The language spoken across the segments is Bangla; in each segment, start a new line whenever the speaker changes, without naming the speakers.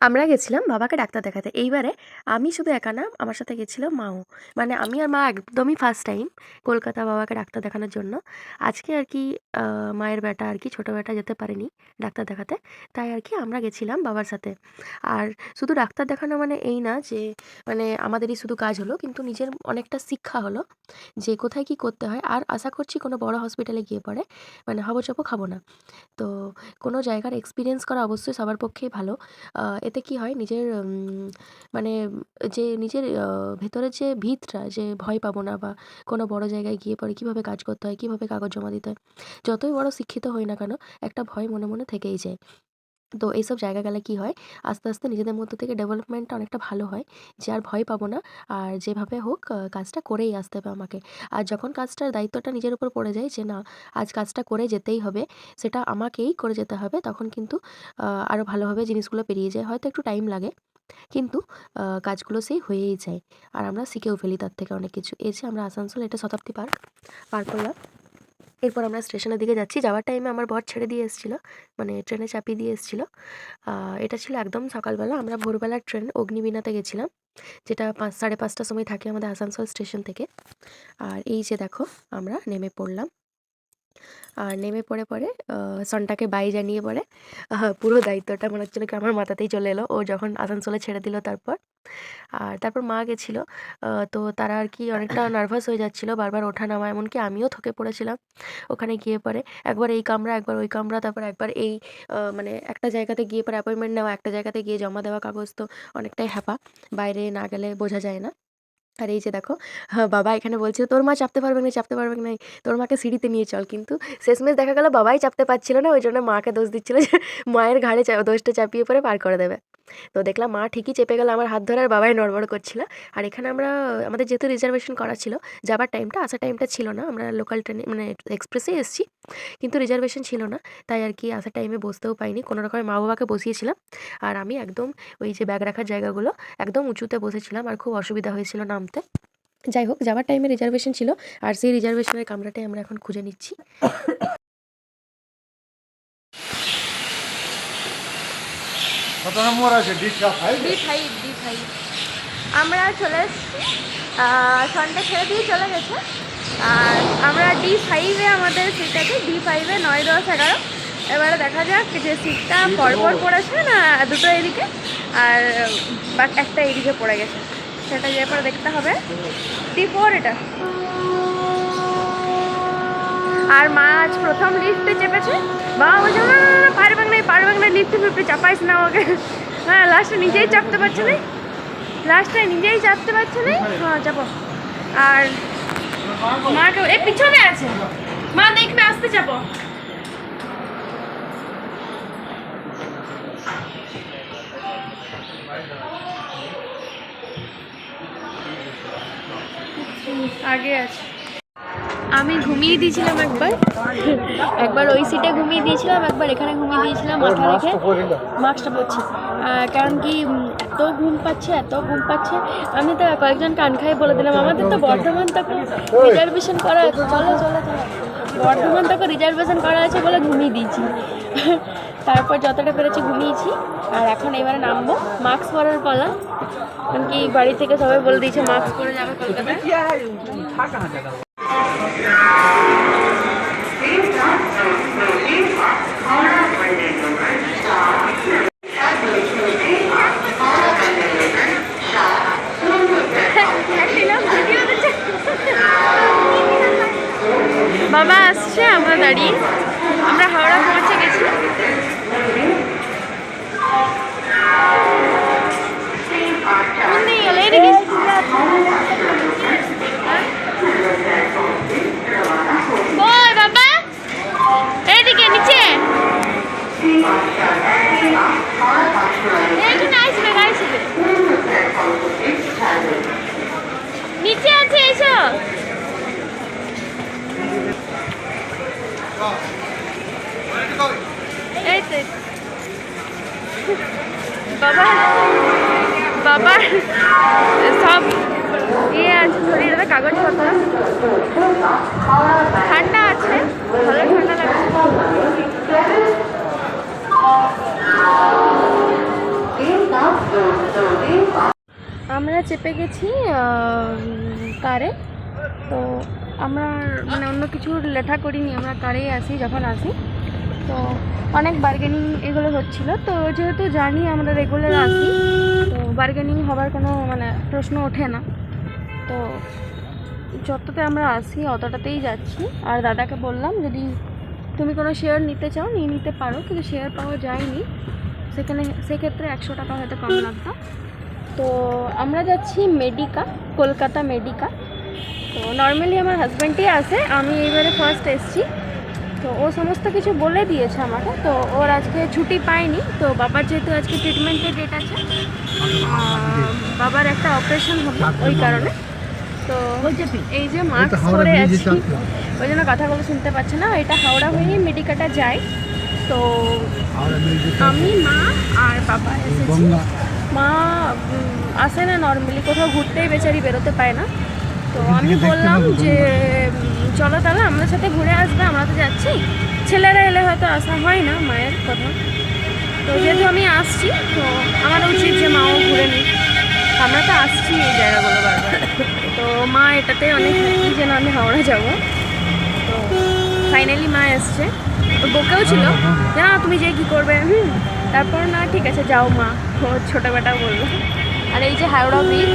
আমরা গেছিলাম বাবাকে ডাক্তার দেখাতে। এইবারে আমি শুধু একা না, আমার সাথে গেছিল মাও। মানে আমি আর মা একদমই ফার্স্ট টাইম কলকাতা বাবাকে ডাক্তার দেখানোর জন্য। আজকে আর কি মায়ের বেটা আর কি ছোটো বেটা যেতে পারেনি ডাক্তার দেখাতে। তাই আর কি আমরা গেছিলাম বাবার সাথে। আর শুধু ডাক্তার দেখানো মানে এই না যে মানে আমাদেরই শুধু কাজ হলো, কিন্তু নিজের অনেকটা শিক্ষা হলো যে কোথায় কী করতে হয়। আর আশা করছি কোনো বড় হসপিটালে গিয়ে পরে মানে হবচপ খাবো না। তো কোনো জায়গার এক্সপিরিয়েন্স করা অবশ্যই সবার পক্ষেই ভালো। এতে কি হয় নিজের মানে যে নিজের ভেতরের যে ভিতটা যে ভয় পাবো না, বা কোনো বড় জায়গায় গিয়ে পরে কীভাবে কাজ করতে হয়, কীভাবে কাগজ জমা দিতে হয়, যতই বড় শিক্ষিত হই না কেন একটা ভয় মনে মনে থেকেই যায়। তো এইসব জায়গা গেলে কি হয়, আস্তে আস্তে নিজেদের মধ্য থেকে ডেভেলপমেন্টটা অনেকটা ভালো হয়, যে আর ভয় পাবো না। আর যেভাবে হোক কাজটা করেই আসতে হবে আমাকে। আর যখন কাজটার দায়িত্বটা নিজের উপর পড়ে যায় যে না, আজ কাজটা করে যেতেই হবে, সেটা আমাকেই করে যেতে হবে, তখন কিন্তু আরও ভালোভাবে জিনিসগুলো পেরিয়ে যায়। হয়তো একটু টাইম লাগে, কিন্তু কাজগুলো সেই হয়েই যায়। আর আমরা শিখেও ফেলি তার থেকে অনেক কিছু। এই যে আমরা আসানসোল, এটা শতাব্দী পার্ক পার করলাম। এরপর আমরা স্টেশনের দিকে যাচ্ছি। যাওয়ার টাইমে আমার বর ছেড়ে দিয়ে এসেছিলো, মানে ট্রেনে চাপিয়ে দিয়ে এসেছিলো। এটা ছিল একদম সকালবেলা। আমরা ভোরবেলার ট্রেন অগ্নিবীণাতে গেছিলাম, যেটা 5, 5:30টার সময় থাকে আমাদের আসানসোল স্টেশন থেকে। আর এই যে দেখো আমরা নেমে পড়লাম। আর নেমে পরে সনটাকে বাই জানিয়ে পরে পুরো দায়িত্বটা মনে হচ্ছিলো কি আমার মাথাতেই চলে এলো ও যখন আসানসোলে ছেড়ে দিল তারপর। আর তারপর মা গেছিলো। তো তারা আর কি অনেকটা নার্ভাস হয়ে যাচ্ছিলো, বারবার ওঠা নামা, এমনকি আমিও থকে পড়েছিলাম ওখানে গিয়ে পরে। একবার এই কামরা, একবার ওই কামরা, তারপর একবার এই মানে একটা জায়গাতে গিয়ে পরে অ্যাপয়েন্টমেন্ট নেওয়া, একটা জায়গাতে গিয়ে জমা দেওয়া কাগজ, তো অনেকটাই হ্যাপা। বাইরে না গেলে বোঝা যায় না। আর এই যে দেখো, বাবা এখানে বলছিল তোর মা চাপতে পারবে না, চাপতে পারবে না, তোর মাকে সিঁড়িতে নিয়ে চল। কিন্তু শেষমেশ দেখা গেল বাবাই চাপতে পারছিল না, ওই জন্য মাকে দোষ দিচ্ছিল যে মায়ের ঘাড়ে দোষটা চাপিয়ে পরে পার করে দেবে। তো দেখলাম মা ঠিকই চেপে গেল আমার হাত ধরে, আর বাবাই নড়বড় করছিল। আর এখানে আমরা আমাদের যেহেতু রিজার্ভেশন করা ছিল, যাবার টাইমটা আসার টাইমটা ছিল না, আমরা লোকাল ট্রেনে মানে এক্সপ্রেসেই এসেছি, কিন্তু রিজার্ভেশন ছিল না। তাই আর কি আসার টাইমে বসতেও পাইনি, কোনো রকমে মা বাবাকে বসিয়েছিলাম। আর আমি একদম ওই যে ব্যাগ রাখার জায়গাগুলো একদম উঁচুতে বসেছিলাম, আর খুব অসুবিধা হয়েছিল নামতে। যাই হোক, যাওয়ার টাইমে রিজার্ভেশন ছিল, আর সেই রিজার্ভেশনের কামরাটাই আমরা এখন খুঁজে নিচ্ছি।
কত নম্বর আছে?
D5 আমরা চলে এসেছি। সনটা ছেড়ে দিয়ে চলে গেছে। আর আমরা D5-এ আমাদের সিট আছে, D5-এ 9, 10, 11। এবারে দেখা যাক যে সিটটা পরপর পড়েছে না দুটো এদিকে, আর একটা এদিকে পড়ে গেছে, সেটা যে পরে দেখতে হবে। D4 এটা। আর মা আজ প্রথম লিফটে চেপেছে। বাবা বলছে না না না, পারবেন না, লিফটে ফিফটে চাপাইস না ওকে। হ্যাঁ, লাস্টে নিজেই চাপতে পারছে না, হ্যাঁ চাপো। আর মাকে এই পিছনে আছে, মা দেখবে, আসতে চাপো। আগে আছে। আমি ঘুমিয়ে দিয়েছিলাম একবার ওই সিটে ঘুমিয়ে দিয়েছিলাম, একবার এখানে ঘুমিয়ে দিয়েছিলাম মাথা রেখে। মাস্কটা পরছি কারণ কি এত ঘুম পাচ্ছে। আমি তো কয়েকজন কান খাই বলে দিলাম আমাদের তো বর্ধমান তক রিজার্ভেশন করা আছে, চলো বর্ধমান তক রিজার্ভেশন করা আছে বলে ঘুমিয়ে দিয়েছি। তারপর যতটা পেরেছি ঘুমিয়েছি। আর এখন এবারে নামবো, মাস্ক পরার পালা, কারণ কি বাড়ি থেকে সবাই বলে দিয়েছে মাস্ক পরে যাবে কলকাতায়। বাবা আসছে, আমরা দাঁড়িয়ে, আমরা হাওড়া পৌঁছে গেছি। বাবা এইদিকে নিচে নিচে আছে, এসো। এই তো বাবার সব ইয়ে আছে, শরীরে কাগজপত্র, ঠান্ডা আছে, ভালো ঠান্ডা লাগছে। চেপে গেছি কারে। তো আমরা মানে অন্য কিছু লেঠা করিনি, আমরা কারেই আসি যখন আসি। তো অনেক বার্গেনিং এগুলো হচ্ছিলো। তো যেহেতু জানি আমরা রেগুলার আসি, তো বার্গেনিং হবার কোনো মানে প্রশ্ন ওঠে না। তো যততে আমরা আসি অতটাতেই যাচ্ছি। আর দাদাকে বললাম যদি তুমি কোনো শেয়ার নিতে চাও নিয়ে নিতে পারো, কিন্তু শেয়ার পাওয়া যায়নি সেক্ষেত্রে 100 টাকা হয়তো কম লাগতো। তো আমরা যাচ্ছি মেডিকা, কলকাতা মেডিকা। তো নর্মালি আমার হাজব্যান্ডই আসে, আমি এইবারে ফার্স্ট এসেছি। তো ও সমস্ত কিছু বলে দিয়েছে আমাকে। তো ওর আজকে ছুটি পায়নি, তো বাবার যেহেতু আজকে ট্রিটমেন্টের ডেট আছে, বাবার একটা অপারেশন হবে ওই কারণে। তো এই যে মাস্ক পরে আছি, ওই জন্য কথাগুলো শুনতে পাচ্ছে না। এটা হাওড়া হয়ে মেডিকাটা যায়। তো আমি, মা আর বাবা এসেছি। মা আসে না নর্মালি, কোথাও ঘুরতেই বেচারি বেরোতে পায় না। তো আমি বললাম যে চলো তাহলে আমাদের সাথে ঘুরে আসবে, আমরা তো যাচ্ছি। ছেলেরা এলে হয়তো আসা হয় না মায়ের কথা। তো যেহেতু আমি আসছি, তো আমার উচিত যে মাও ঘুরে নিই। আমরা তো আসছি এই জায়গাগুলো বারবার। তো মা এটাতে অনেক হ্যাপি যেন আমি হাওড়া যাব। তো ফাইনালি মা এসছে। তো বকেও ছিল যে না তুমি যে কী করবে, তারপর না ঠিক আছে যাও মা, ও ছোটো বেটা বললো। আর এই যে হাওড়া ব্রিজ,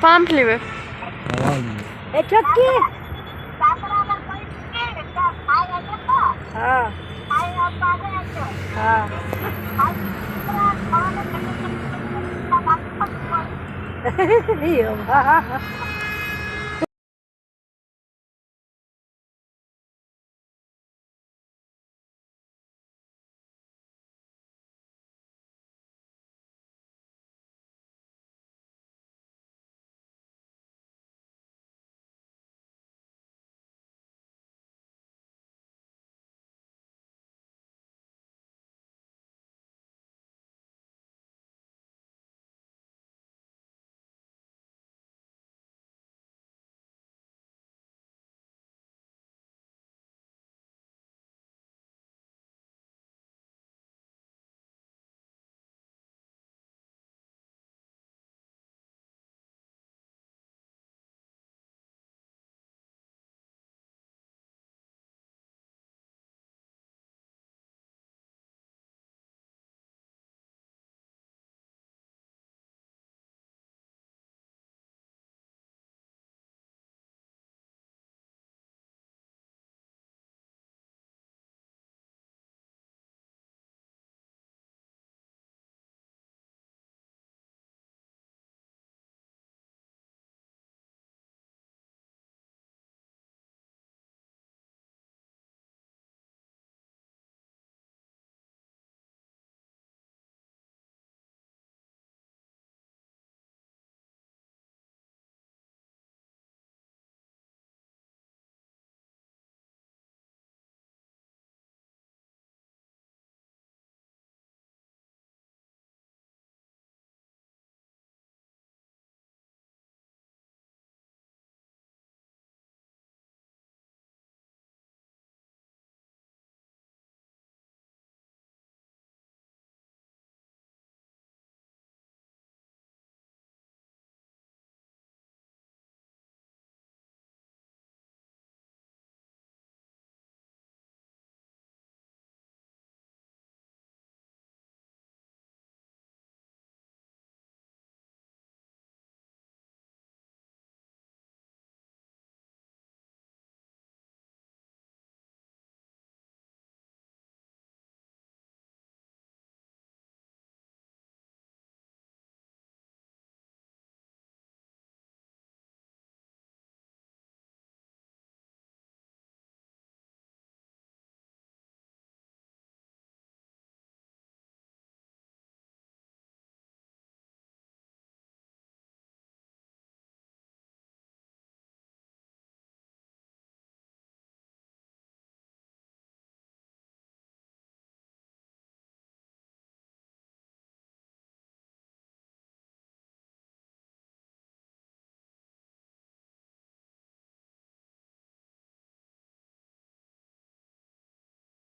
পাম্প নেবে।
এ চটকি হ্যাঁ হ্যাঁ এই বাবা